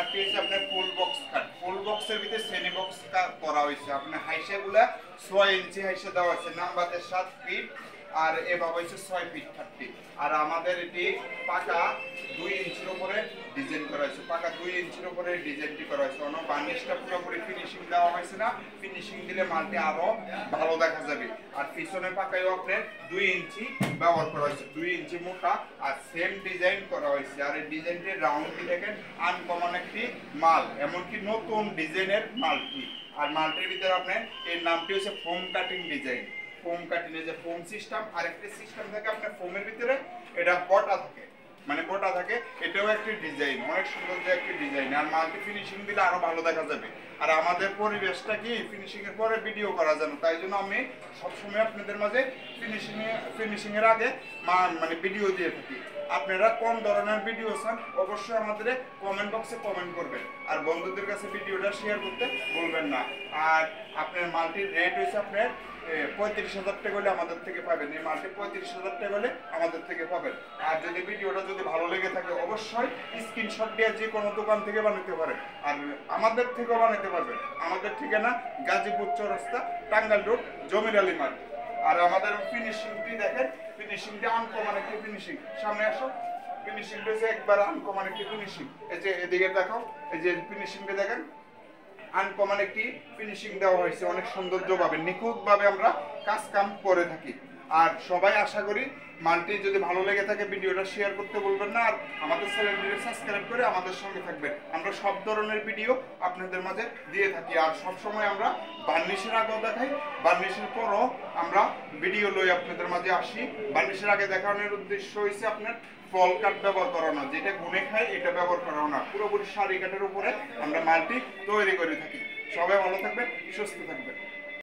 কাটটি হচ্ছে আপনার full box cut. ফুল বক্সের ভিতরে শ্রেণী বক্স করা হয়েছে। আপনার হাইসাগুলা 6 ইঞ্চি হাইসা দেওয়া হয়েছে, নাম্বারের 7 ফিট আর এভাবে হচ্ছে 6 ফিট কাটটি। আর আমাদের এটি পাকা 2 ইঞ্চির উপরে ডিজাইন করা হয়েছে, পাকা 2 ইঞ্চির উপরে ডিজাইনটি করা হয়েছে। অন্য বার্নিশটা পুরোপুরি ফিনিশিং দেওয়া হয়েছে না, ফিনিশিং দিলে মালটি আরো ভালো দেখা যাবে। আর পিছনে পাকায়ও আপনার 2 ইঞ্চি ব্যবহার করা হয়েছে, 2 ইঞ্চি মোটা আর সেম ডিজাইন করা হয়েছে। আর এই ডিজাইনটির রাউন্ডটি দেখেন আনকমন একটি মাল, এমনকি নতুন ডিজাইনের মালটি। আর মালটির ভিতরে আপনার এর নামটি হচ্ছে foam cutting design. Foam cutting এর যে ফোম সিস্টেম, আর একটা সিস্টেম থাকে আপনার ফোমের ভিতরে এটা বটা থাকে, মানে বটা থাকে, এটাও একটি ডিজাইন, অনেক সুন্দর যে একটি ডিজাইন। আর মাল্টি ফিনিশিং দিলে আরো ভালো দেখা যাবে। আর আমাদের পরিবেশটা কি ফিনিশিং এর পরে ভিডিও করা যাবে, তাই জন্য আমি সবসময় আপনাদের মাঝে ফিনিশিং এর আগে মানে ভিডিও দিয়ে থাকি। আপনারা কোন ধরনের ভিডিও চান অবশ্যই আমাদের কমেন্ট বক্সে কমেন্ট করবেন। আর বন্ধুদের কাছে ভিডিওটা শেয়ার করতে ভুলবেন না। আর আপনার মাল্টির রেট হয়েছে আপনার 35,000 টাকা হলে আমাদের থেকে পাবেন। এই মালটি 35,000 টাকা হলে আমাদের থেকে পাবেন। আর যদি ভিডিওটা যদি ভালো লেগে থাকে অবশ্যই স্ক্রিনশট দিয়ে যে কোনো দোকান থেকে বানাতে পারেন, আর আমাদের থেকেও বানাতে পারবেন। আমাদের ঠিকানা গাজীপুর চৌরাস্তা, টাঙ্গাইল রোড, জমির আলী মার্ট। আর আমাদের ফিনিশিংটি দেখেন, ফিনিশিংটি আনকমন একটি ফিনিশিং। সামনে আসো, ফিনিশিংটা হচ্ছে একবার আনকমন একটি ফিনিশিং। এই যে এদিকে দেখাও, এই যে ফিনিশিংটা দেখেন আনকমন একটি ফিনিশিং দেওয়া হয়েছে, অনেক সৌন্দর্যভাবে নিখুঁতভাবে আমরা কাজ কাম করে থাকি। আর সবাই আশা করি মালটি যদি ভালো লেগে থাকে ভিডিওটা শেয়ার করতে বলবেন না। আর আমাদের চ্যানেলটি সাবস্ক্রাইব করে আমাদের সঙ্গে থাকবেন। আমরা সব ধরনের ভিডিও আপনাদের মাঝে দিয়ে থাকি। আর সব সময় আমরা বার্নিশের আগেও দেখাই, বার্নিশের পরও আমরা ভিডিও লই আপনাদের মাঝে আসি। বার্নিশের আগে দেখানোর উদ্দেশ্য হয়েছে আপনার ফল কাট ব্যবহার করা না, যেটা গুনে খায় এটা ব্যবহার করা না, পুরোপুরি শাড়ি কাঠের উপরে আমরা মালটি তৈরি করে থাকি। সবাই ভালো থাকবেন, সুস্থ থাকবেন।